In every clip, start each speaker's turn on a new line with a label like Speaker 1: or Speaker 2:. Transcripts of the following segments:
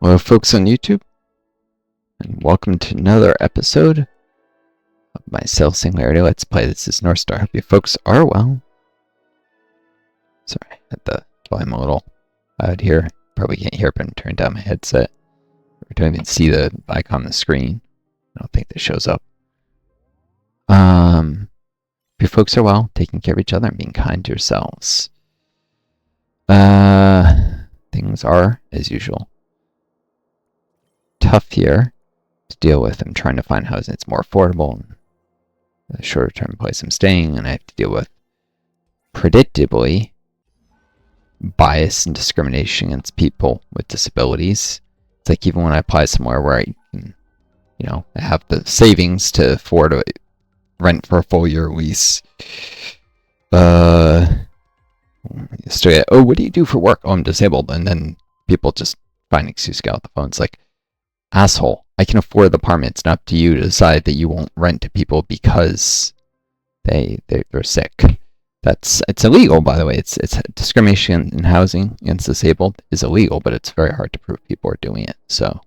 Speaker 1: Hello, folks on YouTube, and welcome to another episode of my Singularity Let's Play. This is Northstar. Hope you folks are well. Sorry, I had the volume a little loud here. Probably can't hear it, but I'm turning down my headset. I don't even see the icon on the screen. I don't think that shows up. Hope you folks are well, taking care of each other, and being kind to yourselves. Things are, as usual, tough here to deal with. I'm trying to find housing that's more affordable and a shorter term place I'm staying, and I have to deal with, predictably, bias and discrimination against people with disabilities. It's like even when I apply somewhere where I can, I have the savings to afford a rent for a full year lease, still get, oh, what do you do for work? Oh, I'm disabled. And then people just find an excuse to get out the phone. It's like, asshole, I can afford the apartment. It's not up to you to decide that you won't rent to people because they're sick. It's illegal, by the way. It's discrimination in housing against disabled is illegal, but it's very hard to prove people are doing it. So,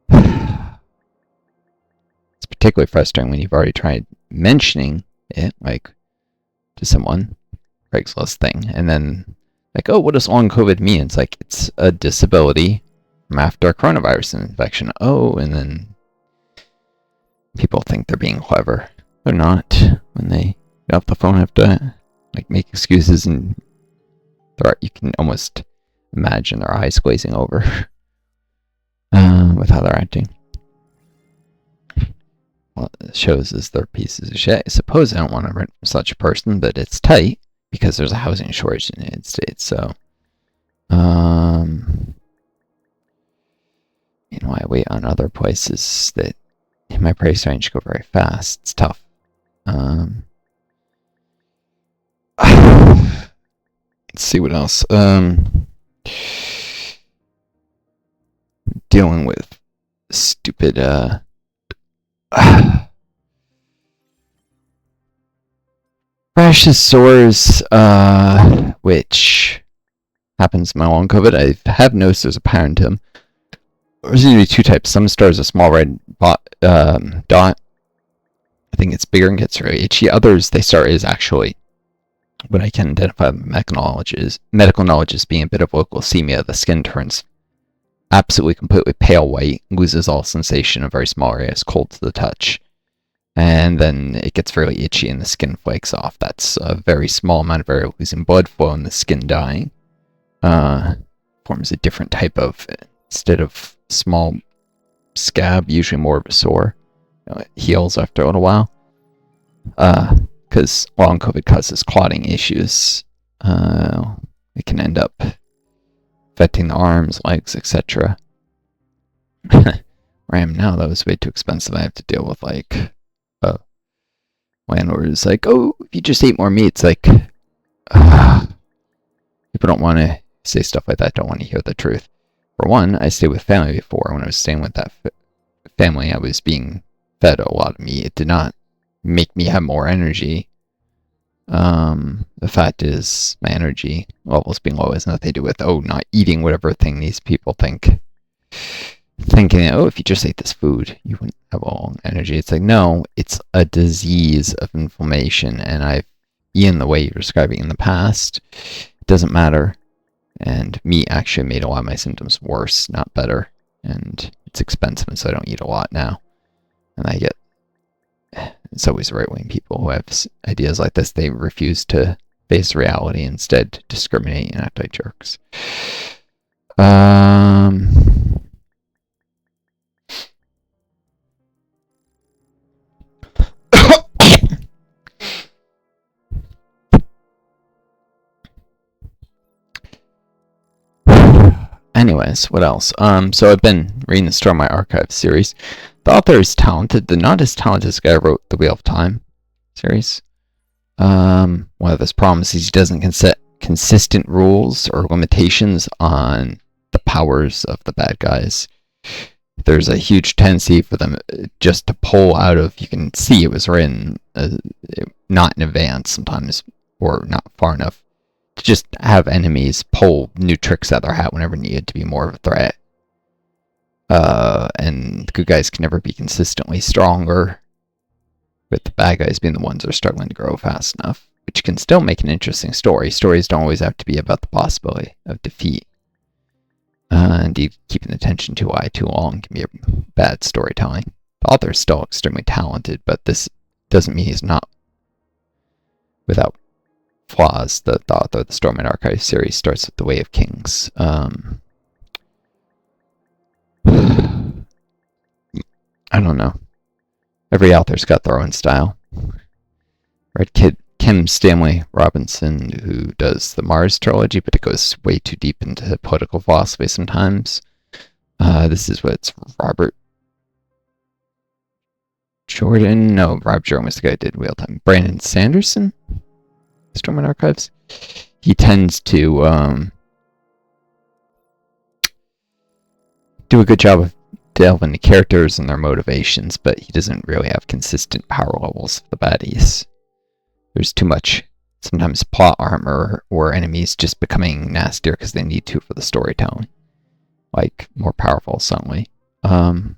Speaker 1: it's particularly frustrating when you've already tried mentioning it, like, to someone, Craigslist thing, and then like, oh, what does long COVID mean? It's like, it's a disability from after a coronavirus infection. Oh, and then people think they're being clever. They're not. When they get off the phone, have to like make excuses, and you can almost imagine their eyes glazing over with how they're acting. Well, it shows as they're pieces of shit. I suppose I don't want to rent from such a person, but it's tight because there's a housing shortage in the United States. So, I wait on other places that in my price range go very fast. It's tough. Let's see what else. Dealing with stupid, rashes, sores, which happens in my long COVID. I have noticed there's a pattern to them. There's usually two types. Some stars a small red dot. I think it's bigger and gets really itchy. Others, they start as actually what I can identify with medical knowledge is being a bit of leukosemia. The skin turns absolutely completely pale white, loses all sensation of very small areas, cold to the touch. And then it gets very itchy and the skin flakes off. That's a very small amount of area losing blood flow and the skin dying. Forms a different type of, instead of small scab, usually more of a sore. It heals after a little while. Because long COVID causes clotting issues. It can end up affecting the arms, legs, etc. Where I am now, that was way too expensive. I have to deal with like landlord is like, oh, if you just ate more meat, it's like, people don't want to say stuff like that, don't want to hear the truth. For one, I stayed with family before. When I was staying with that family, I was being fed a lot of meat. It did not make me have more energy. The fact is, my energy levels being low has nothing to do with, not eating whatever thing these people think. Thinking, if you just ate this food, you wouldn't have all energy. It's like, no, it's a disease of inflammation, and Ian, the way you're describing in the past, it doesn't matter. And meat actually made a lot of my symptoms worse, not better. And it's expensive, and so I don't eat a lot now. And it's always right-wing people who have ideas like this. They refuse to face reality, instead discriminate and act like jerks. Anyways, what else? So I've been reading the Storm My Archive series. The author is talented. Not as talented as the guy who wrote the Wheel of Time series. One of his problems is he doesn't set consistent rules or limitations on the powers of the bad guys. There's a huge tendency for them just to pull out of, you can see it was written not in advance sometimes, or not far enough to just have enemies pull new tricks out of their hat whenever needed to be more of a threat. And the good guys can never be consistently stronger, with the bad guys being the ones that are struggling to grow fast enough, which can still make an interesting story. Stories don't always have to be about the possibility of defeat. Indeed, keeping the tension too high too long can be a bad storytelling. The author is still extremely talented, but this doesn't mean he's not without flaws. The author of the Stormlight Archive series starts with The Way of Kings. I don't know. Every author's got their own style. Read Kim Stanley Robinson, who does the Mars trilogy, but it goes way too deep into political philosophy sometimes. This is what's Robert Jordan. No, Rob Jordan was the guy who did Wheel Time. Brandon Sanderson, Stormlight Archives. He tends to do a good job of delving into characters and their motivations, but he doesn't really have consistent power levels for the baddies. There's too much, sometimes plot armor or enemies just becoming nastier because they need to for the storytelling. Like, more powerful suddenly. And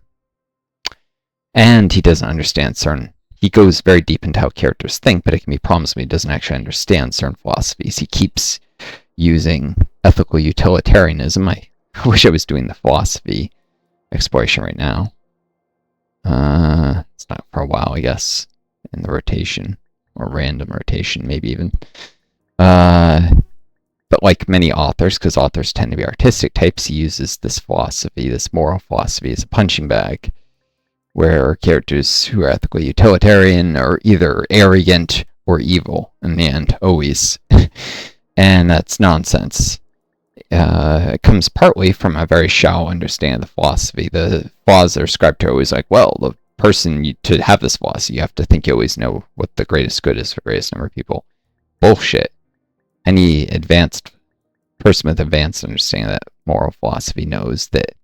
Speaker 1: he doesn't understand certain... He goes very deep into how characters think, but it can be problems when he doesn't actually understand certain philosophies. He keeps using ethical utilitarianism. I wish I was doing the philosophy exploration right now. It's not for a while, I guess, in the rotation. Or random rotation, maybe even. But like many authors, because authors tend to be artistic types, he uses this philosophy, this moral philosophy, as a punching bag, where characters who are ethically utilitarian are either arrogant or evil in the end, always. And that's nonsense. It comes partly from a very shallow understanding of the philosophy. The flaws that are ascribed to are always like, well, the person to have this philosophy, you have to think you always know what the greatest good is for the greatest number of people. Bullshit. Any advanced person with advanced understanding of that moral philosophy knows that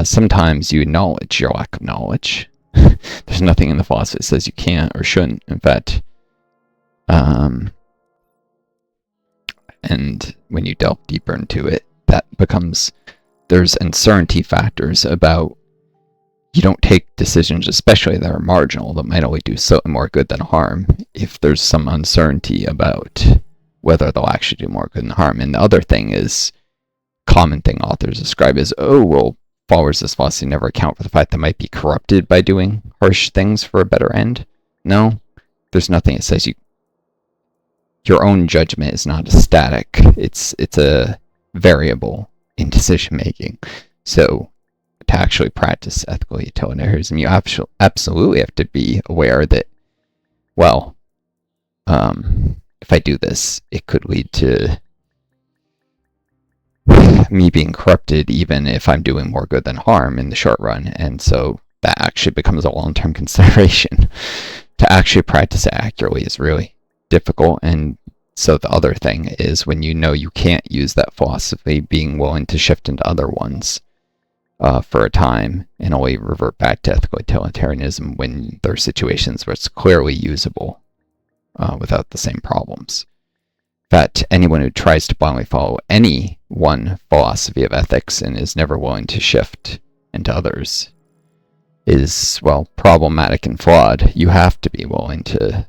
Speaker 1: sometimes you acknowledge your lack of knowledge. There's nothing in the philosophy that says you can't or shouldn't. In fact, and when you delve deeper into it, that becomes, there's uncertainty factors about, you don't take decisions, especially that are marginal, that might only do something more good than harm, if there's some uncertainty about whether they'll actually do more good than harm. And the other thing is, common thing authors describe as, oh, well, followers of this philosophy never account for the fact they might be corrupted by doing harsh things for a better end. No, there's nothing that says your own judgment is not a static. It's a variable in decision making. So to actually practice ethical utilitarianism, you absolutely have to be aware that, well, if I do this, it could lead to me being corrupted, even if I'm doing more good than harm in the short run. And so that actually becomes a long-term consideration. To actually practice it accurately is really difficult. And so the other thing is, when you know you can't use that philosophy, being willing to shift into other ones for a time and only revert back to ethical utilitarianism when there are situations where it's clearly usable without the same problems. In fact, anyone who tries to blindly follow any one philosophy of ethics and is never willing to shift into others is, well, problematic and flawed. You have to be willing to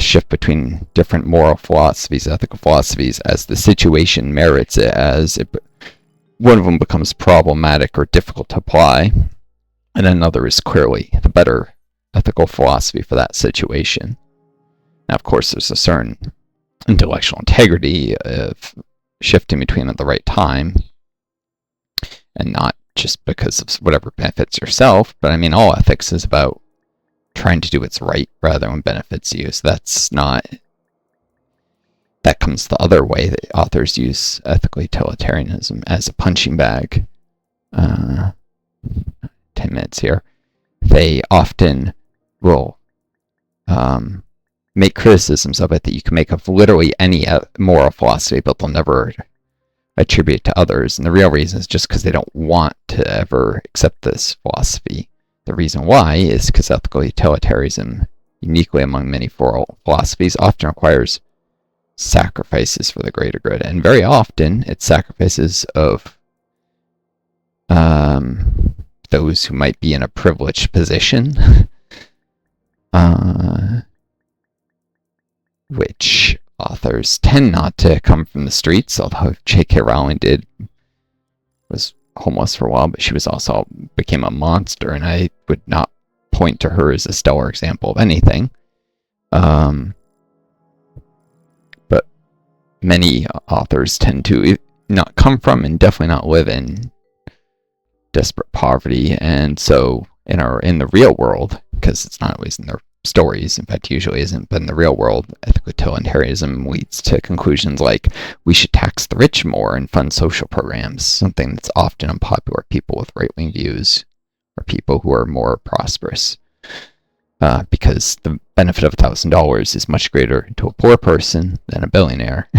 Speaker 1: shift between different moral philosophies, ethical philosophies, as the situation merits it, as one of them becomes problematic or difficult to apply, and another is clearly the better ethical philosophy for that situation. Now, of course, there's a certain intellectual integrity of shifting between at the right time, and not just because of whatever benefits yourself, but I mean, all ethics is about trying to do what's right rather than benefits you. So that comes the other way that authors use ethical utilitarianism as a punching bag. 10 minutes here. They often will make criticisms of it that you can make of literally any moral philosophy, but they'll never attribute it to others. And the real reason is just because they don't want to ever accept this philosophy. The reason why is because ethical utilitarianism, uniquely among many philosophies, often requires sacrifices for the greater good, and very often it's sacrifices of those who might be in a privileged position, which authors tend not to come from the streets, although J.K. Rowling was homeless for a while, but she was also became a monster, and I would not point to her as a stellar example of anything. But many authors tend to not come from and definitely not live in desperate poverty, and so in the real world, because it's not always in their stories, in fact usually isn't, but in the real world, ethical utilitarianism leads to conclusions like we should tax the rich more and fund social programs, something that's often unpopular with people with right-wing views or people who are more prosperous, because the benefit of $1,000 is much greater to a poor person than a billionaire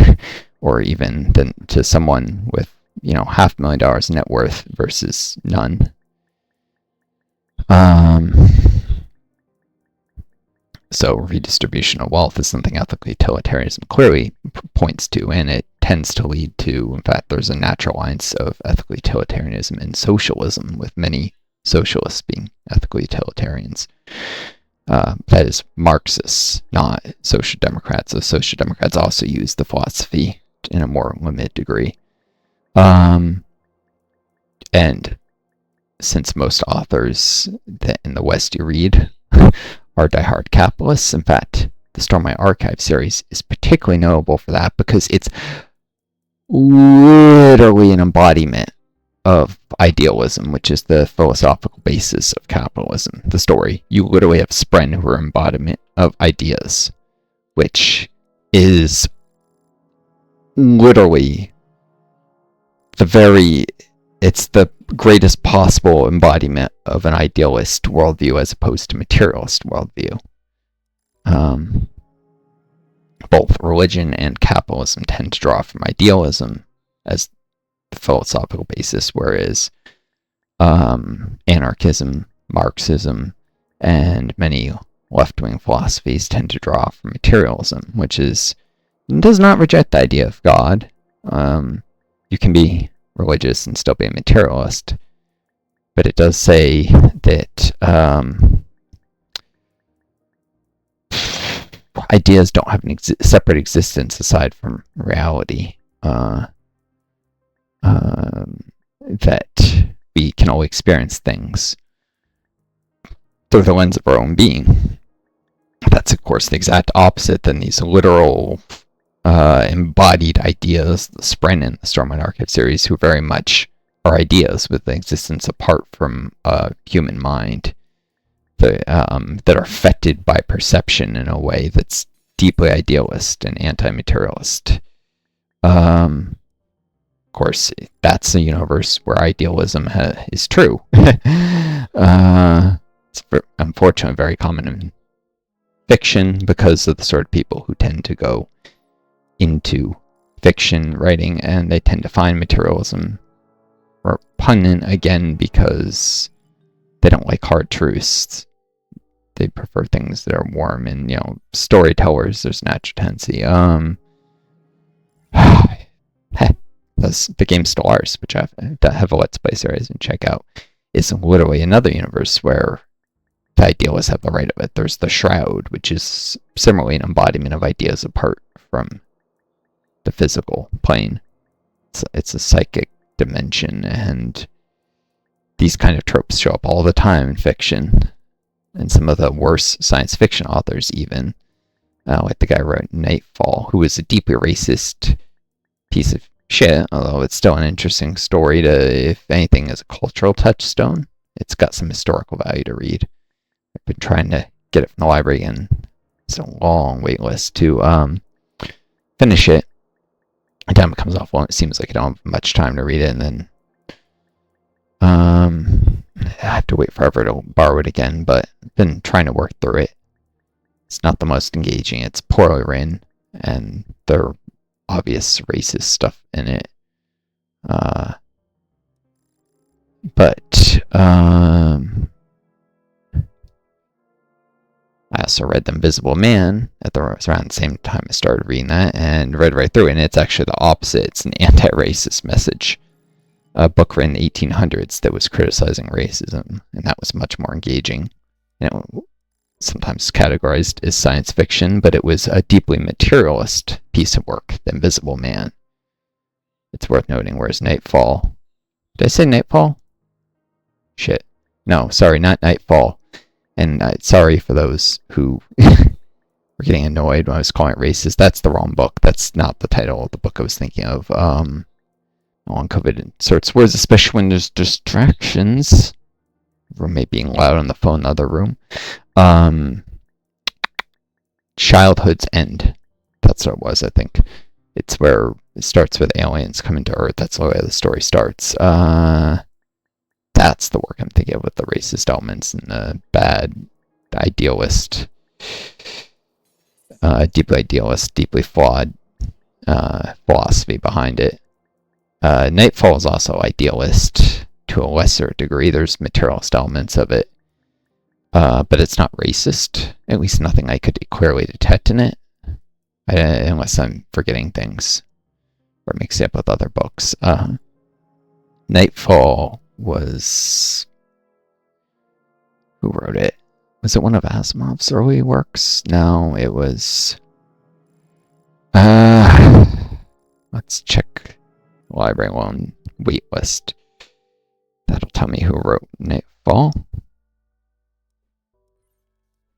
Speaker 1: or even than to someone with $500,000 net worth versus none. So redistribution of wealth is something ethical utilitarianism clearly points to, and it tends to lead to, in fact, there's a natural alliance of ethical utilitarianism and socialism, with many socialists being ethical utilitarians. That is Marxists, not social democrats. So social democrats also use the philosophy in a more limited degree. And since most authors that in the West you read are diehard capitalists, in fact, the Stormlight Archive series is particularly notable for that because it's literally an embodiment of idealism, which is the philosophical basis of capitalism. The story, you literally have Spren, who are embodiment of ideas, which is literally it's the greatest possible embodiment of an idealist worldview as opposed to materialist worldview. Both religion and capitalism tend to draw from idealism as the philosophical basis, whereas anarchism, Marxism, and many left-wing philosophies tend to draw from materialism, which does not reject the idea of God. You can be religious and still be a materialist, but it does say that ideas don't have a separate existence aside from reality, that we can only experience things through the lens of our own being. That's, of course, the exact opposite than these literal embodied ideas, the Spren and the Stormlight Archive series, who very much are ideas with an existence apart from a human mind, that are affected by perception in a way that's deeply idealist and anti-materialist. Of course, that's a universe where idealism is true. It's unfortunately very common in fiction because of the sort of people who tend to go into fiction writing, and they tend to find materialism repugnant, again, because they don't like hard truths. They prefer things that are warm, and storytellers, there's natural tendency. The game Stellaris, which I have a Let's Play series and check out, is literally another universe where the idealists have the right of it. There's the Shroud, which is similarly an embodiment of ideas apart from the physical plane. It's a psychic dimension, and these kind of tropes show up all the time in fiction, and some of the worst science fiction authors even, like the guy who wrote Nightfall, who was a deeply racist piece of shit, although it's still an interesting story to, if anything, as a cultural touchstone. It's got some historical value to read. I've been trying to get it from the library, and it's a long wait list to finish it. By the time it comes off, well, it seems like I don't have much time to read it, and then I have to wait forever to borrow it again, but I've been trying to work through it. It's not the most engaging. It's poorly written, and there are obvious racist stuff in it. But I also also read The Invisible Man around the same time I started reading that, and read right through it, and it's actually the opposite. It's an anti-racist message. A book written in the 1800s that was criticizing racism, and that was much more engaging. Sometimes categorized as science fiction, but it was a deeply materialist piece of work, The Invisible Man. It's worth noting, whereas Nightfall... Did I say Nightfall? Shit. No, sorry, not Nightfall. And sorry for those who were getting annoyed when I was calling it racist. That's the wrong book. That's not the title of the book I was thinking of. On COVID inserts words, especially when there's distractions. Roommate being loud on the phone in the other room. Childhood's End. That's what it was, I think. It's where it starts with aliens coming to Earth. That's the way the story starts. That's the work I'm thinking of, with the racist elements and the bad idealist, deeply flawed philosophy behind it. Nightfall is also idealist to a lesser degree. There's materialist elements of it, but it's not racist. At least nothing I could clearly detect in it, unless I'm forgetting things or mixing it up with other books. Nightfall was... Who wrote it? Was it one of Asimov's early works? No, it was... let's check library loan wait list. That'll tell me who wrote Nightfall.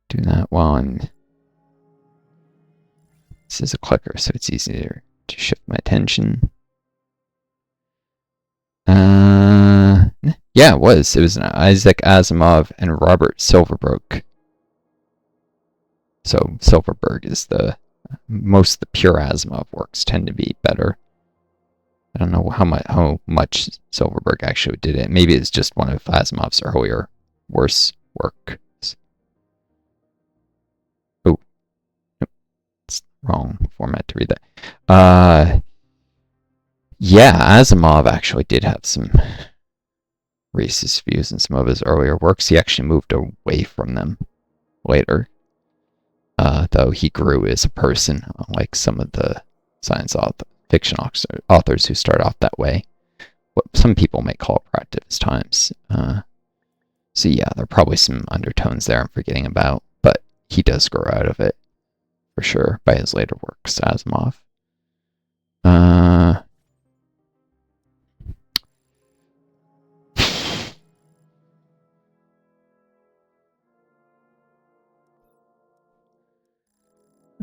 Speaker 1: Do that while I'm... This is a clicker, so it's easier to shift my attention. Yeah, it was. It was an Isaac Asimov and Robert Silverberg. So Silverberg is most of the pure Asimov works tend to be better. I don't know how much Silverberg actually did it. Maybe it's just one of Asimov's earlier worse works. Oh, it's the wrong format to read that. Yeah, Asimov actually did have some racist views in some of his earlier works. He actually moved away from them later, though he grew as a person, unlike some of the science fiction authors who start off that way. What some people may call practice times. So yeah, there are probably some undertones there I'm forgetting about, but he does grow out of it, for sure, by his later works, Asimov.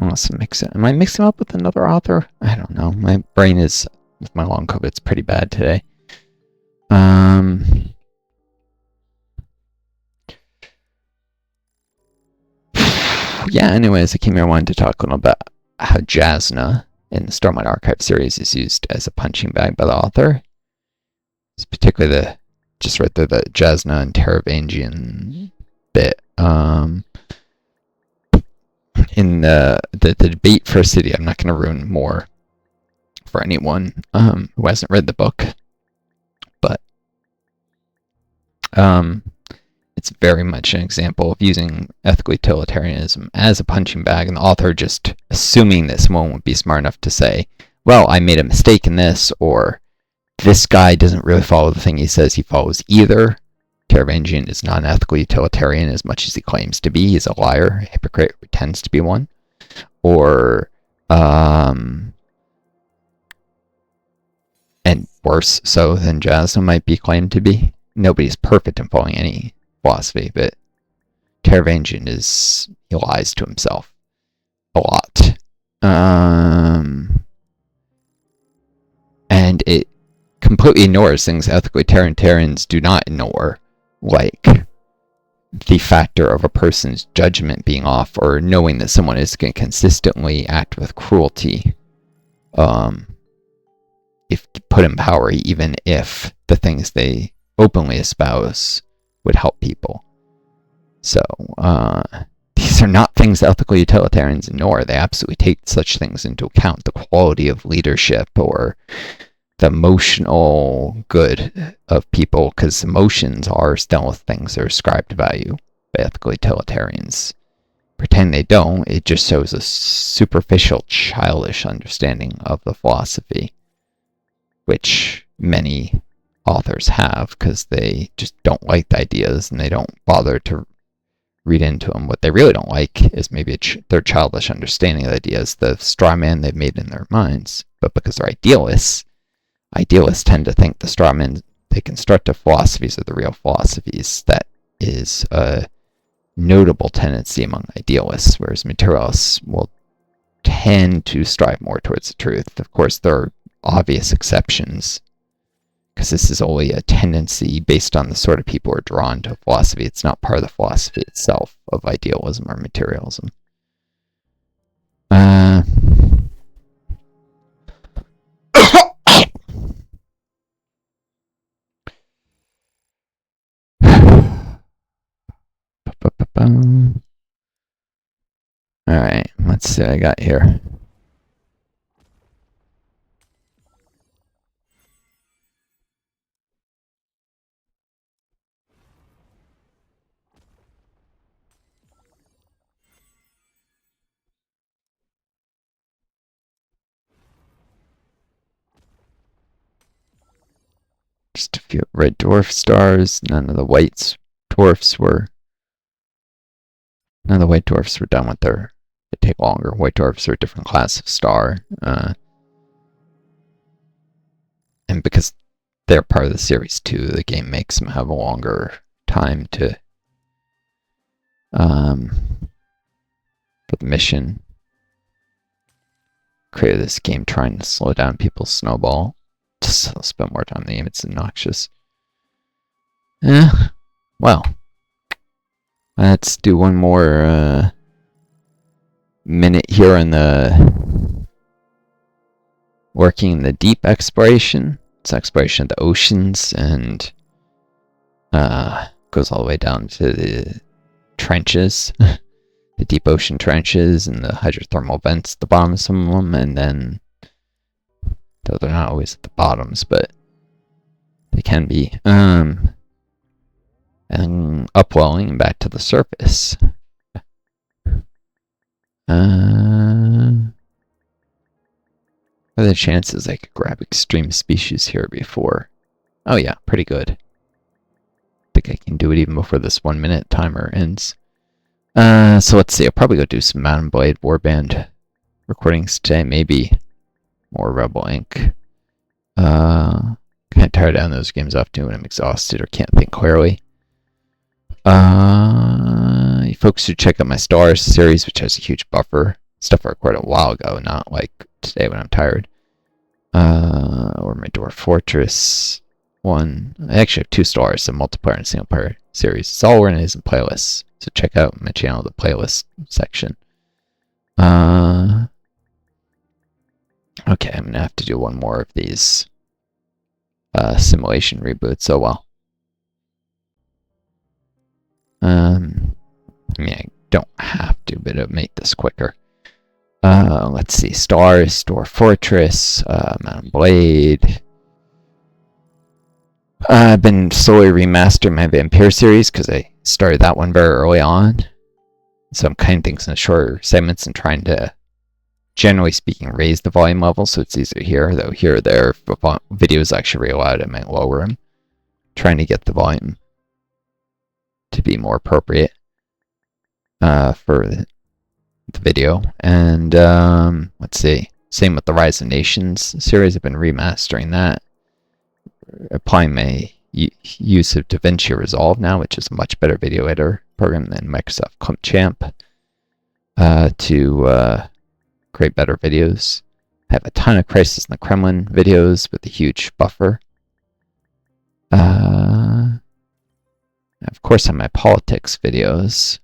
Speaker 1: Unless am I mixing up with another author? I don't know. My brain is, with my long COVID, it's pretty bad today. Yeah, anyways, I came here, I wanted to talk a little about how Jasna in the Stormlight Archive series is used as a punching bag by the author. It's particularly just right there, the Jasna and Taravangian bit. In the debate for a city, I'm not going to ruin more for anyone who hasn't read the book, but it's very much an example of using ethical utilitarianism as a punching bag, and the author just assuming that someone would be smart enough to say, well, I made a mistake in this, or this guy doesn't really follow the thing he says he follows either. Taravangian is not an ethical utilitarian as much as he claims to be. He's a liar, a hypocrite, who tends to be one. Or, and worse so than Jasna might be claimed to be. Nobody's perfect in following any philosophy, but Taravangian he lies to himself a lot. And it completely ignores things ethical utilitarians do not ignore, like the factor of a person's judgment being off, or knowing that someone is going to consistently act with cruelty if put in power, even if the things they openly espouse would help people. So these are not things ethical utilitarians ignore. They absolutely take such things into account, the quality of leadership or the emotional good of people, because emotions are still things that are ascribed value by ethical utilitarians. pretend they don't. It just shows a superficial, childish understanding of the philosophy, which many authors have because they just don't like the ideas and they don't bother to read into them. What they really don't like is maybe their childish understanding of the ideas, the straw man they've made in their minds. But because they're idealists tend to think the straw man they construct of philosophies are the real philosophies. That is a notable tendency among idealists, whereas materialists will tend to strive more towards the truth. Of course, there are obvious exceptions, because this is only a tendency based on the sort of people who are drawn to philosophy. It's not part of the philosophy itself of idealism or materialism. Alright, let's see what I got here. Just a few red dwarf stars. None of the white dwarfs were done with their. They take longer. White dwarfs are a different class of star, and because they're part of the series too, the game makes them have a longer time to for the mission. Created this game trying to slow down people's snowball. Just so they'll spend more time in the game. It's obnoxious. Well, let's do one more minute here on the working in the deep exploration. It's exploration of the oceans and goes all the way down to the trenches, the deep ocean trenches and the hydrothermal vents at the bottom of some of them, and then, though they're not always at the bottoms, but they can be, and upwelling and back to the surface. What are the chances I could grab extreme species here before? Oh yeah, pretty good. I think I can do it even before this 1 minute timer ends. So let's see, I'll probably go do some Mountain Blade Warband recordings today, maybe more Rebel Inc. Can't tire down those games off too when I'm exhausted or can't think clearly. You folks should check out my Stars series, which has a huge buffer. Stuff I recorded a while ago, not like today when I'm tired. Or my Dwarf Fortress one. I actually have 2 stars, a multiplayer and single player series. It's all organized in playlists, so check out my channel, the playlist section. Okay, I'm gonna have to do one more of these simulation reboots. Oh well. I mean, I don't have to, but it'll make this quicker. Let's see, Stars, Dwarf Fortress, Mountain Blade. I've been slowly remastering my Vampire series because I started that one very early on. So I'm cutting things in shorter segments and trying to, generally speaking, raise the volume level so it's easier to hear. Though here or there, if the video is actually really loud, I might lower them. Trying to get the volume to be more appropriate for the video. And let's see, same with the Rise of Nations series. I've been remastering that, applying my use of DaVinci Resolve now, which is a much better video editor program than Microsoft Champ, to create better videos. I have a ton of Crisis in the Kremlin videos with a huge buffer. Of course, I have my politics videos,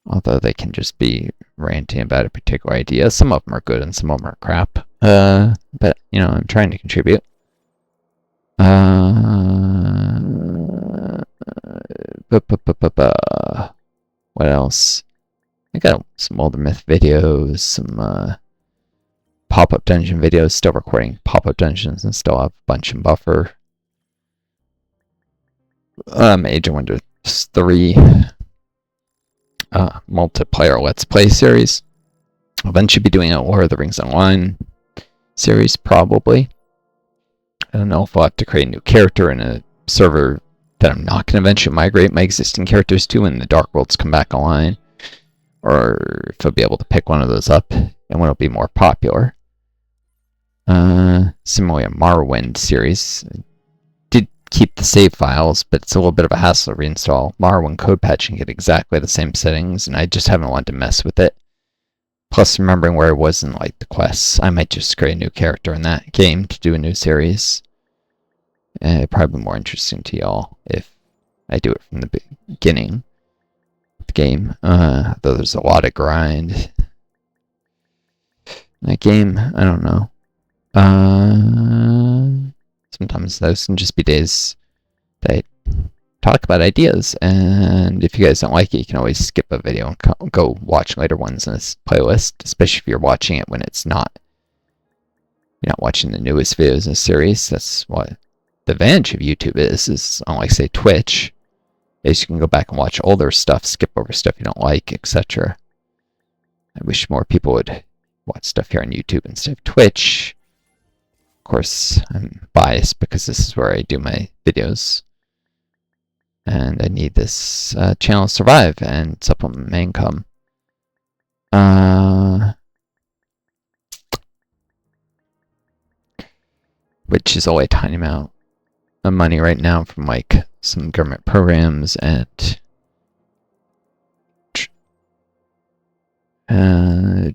Speaker 1: although they can just be ranting about a particular idea. Some of them are good and some of them are crap. But, you know, I'm trying to contribute. What else? I got some older myth videos, some pop-up dungeon videos, still recording pop-up dungeons and still have a bunch in buffer. Age of Wonders 3. multiplayer Let's Play series. I'll eventually be doing a Lord of the Rings Online series, probably. I don't know if I'll have to create a new character in a server that I'm not going to eventually migrate my existing characters to when the Dark Worlds come back online. Or if I'll be able to pick one of those up and when it'll be more popular. Similarly, a Morrowind series. I did keep the save files, but it's a little bit of a hassle to reinstall. Morrowind code patching get exactly the same settings, and I just haven't wanted to mess with it. Plus, remembering where I was in like the quests, I might just create a new character in that game to do a new series. It'd probably be more interesting to y'all if I do it from the beginning of the game. Though there's a lot of grind in that game. I don't know. Sometimes those can just be days that I talk about ideas, and if you guys don't like it, you can always skip a video and go watch later ones in this playlist, especially if you're watching it when you're not watching the newest videos in the series. That's what the advantage of YouTube is unlike, say, Twitch, is you can go back and watch older stuff, skip over stuff you don't like, etc. I wish more people would watch stuff here on YouTube instead of Twitch. Of course, I'm biased because this is where I do my videos. And I need this channel to survive and supplement my income. Which is only a tiny amount of money right now from like some government programs and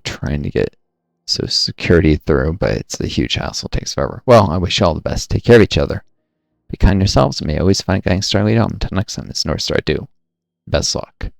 Speaker 1: trying to get Social Security through, but it's a huge hassle, takes forever. Well, I wish you all the best. Take care of each other. Be kind to yourselves and may always find guiding strongly down. Until next time, this Northstar do. Best luck.